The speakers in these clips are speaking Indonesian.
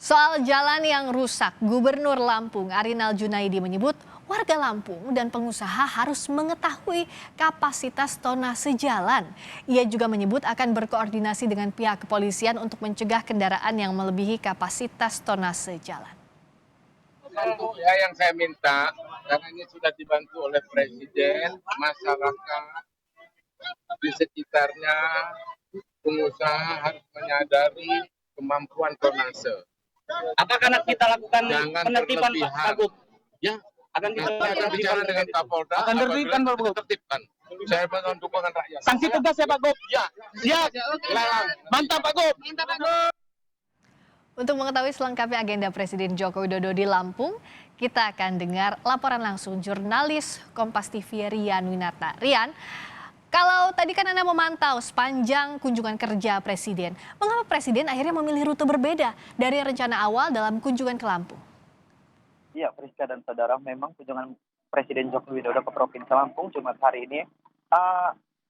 Soal jalan yang rusak, Gubernur Lampung Arinal Junaidi menyebut warga Lampung dan pengusaha harus mengetahui kapasitas tonase jalan. Ia juga menyebut akan berkoordinasi dengan pihak kepolisian untuk mencegah kendaraan yang melebihi kapasitas tonase jalan. Satu ya yang saya minta, karena ini sudah dibantu oleh Presiden, masyarakat di sekitarnya, pengusaha harus menyadari kemampuan tonase. Apakah kita lakukan Jangan penertiban Pak berlebihan. Wagub? Ya, Akan kita akan bicara dengan Kapolda. Akan ditertibkan, Pak Wagub? Tertibkan. Saya mohon dukungan rakyat. Sanksi tegas ya Pak Wagub? Ya, Siap. larang. Mantap Pak Wagub. Untuk mengetahui selengkapnya agenda Presiden Joko Widodo di Lampung, kita akan dengar laporan langsung jurnalis Kompas TV Rian Winata. Rian, kalau tadi kan Anda memantau sepanjang kunjungan kerja Presiden, mengapa Presiden akhirnya memilih rute berbeda dari rencana awal dalam kunjungan ke Lampung? Iya, Friska dan saudara, memang kunjungan Presiden Joko Widodo ke Provinsi Lampung Jumat hari ini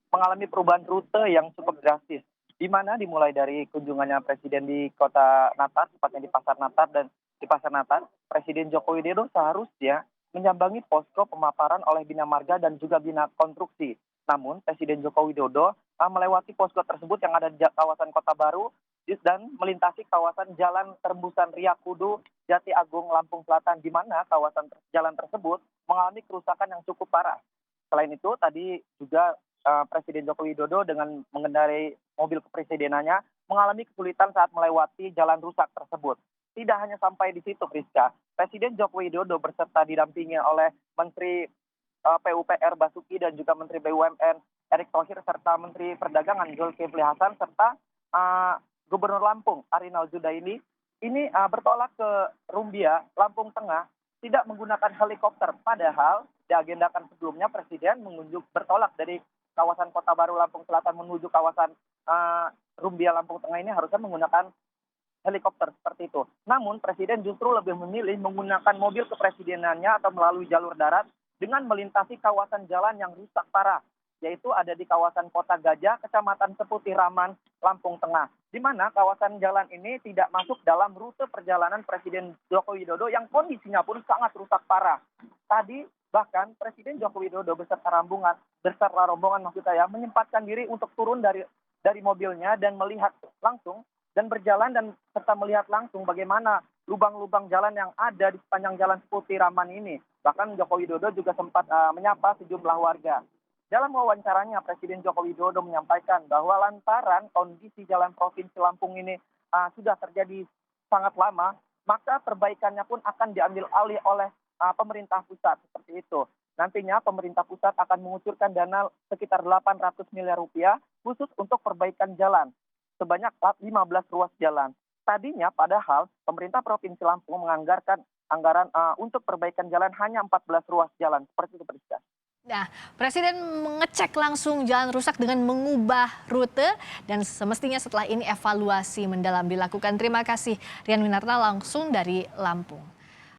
mengalami perubahan rute yang cukup drastis, di mana dimulai dari kunjungannya Presiden di Kota Natar, tepatnya di Pasar Natar, dan di Pasar Natar, Presiden Joko Widodo seharusnya menyambangi posko pemaparan oleh Bina Marga dan juga Bina Konstruksi. Namun, Presiden Joko Widodo melewati posko tersebut yang ada di kawasan Kota Baru dan melintasi kawasan Jalan Terembusan Ria Kudu, Jati Agung, Lampung Selatan, di mana kawasan jalan tersebut mengalami kerusakan yang cukup parah. Selain itu, tadi juga Presiden Joko Widodo dengan mengendarai mobil kepresidenannya mengalami kesulitan saat melewati jalan rusak tersebut. Tidak hanya sampai di situ, Priska. Presiden Joko Widodo berserta didampingi oleh Menteri PUPR Basuki dan juga Menteri BUMN Erick Thohir serta Menteri Perdagangan Zulkifli Hasan serta Gubernur Lampung Arinal Junaidi ini bertolak ke Rumbia, Lampung Tengah, tidak menggunakan helikopter. Padahal diagendakan sebelumnya Presiden bertolak dari kawasan Kota Baru Lampung Selatan menuju kawasan Rumbia Lampung Tengah ini harusnya menggunakan helikopter seperti itu. Namun Presiden justru lebih memilih menggunakan mobil kepresidenannya atau melalui jalur darat dengan melintasi kawasan jalan yang rusak parah, yaitu ada di kawasan Kota Gajah, Kecamatan Seputi Raman, Lampung Tengah, di mana kawasan jalan ini tidak masuk dalam rute perjalanan Presiden Joko Widodo yang kondisinya pun sangat rusak parah. Tadi bahkan Presiden Joko Widodo beserta rombongan maksud saya menyempatkan diri untuk turun dari mobilnya dan melihat langsung dan berjalan dan serta melihat langsung bagaimana lubang-lubang jalan yang ada di sepanjang Jalan Seputi Raman ini. Bahkan Joko Widodo juga sempat menyapa sejumlah warga. Dalam wawancaranya, Presiden Joko Widodo menyampaikan bahwa lantaran kondisi jalan Provinsi Lampung ini sudah terjadi sangat lama, maka perbaikannya pun akan diambil alih oleh pemerintah pusat, seperti itu. Nantinya pemerintah pusat akan mengucurkan dana sekitar 800 miliar rupiah khusus untuk perbaikan jalan, sebanyak 15 ruas jalan. Tadinya padahal pemerintah Provinsi Lampung menganggarkan anggaran untuk perbaikan jalan hanya 14 ruas jalan, seperti itu, Priska. Nah, Presiden mengecek langsung jalan rusak dengan mengubah rute dan semestinya setelah ini evaluasi mendalam dilakukan. Terima kasih Rian Winarta langsung dari Lampung.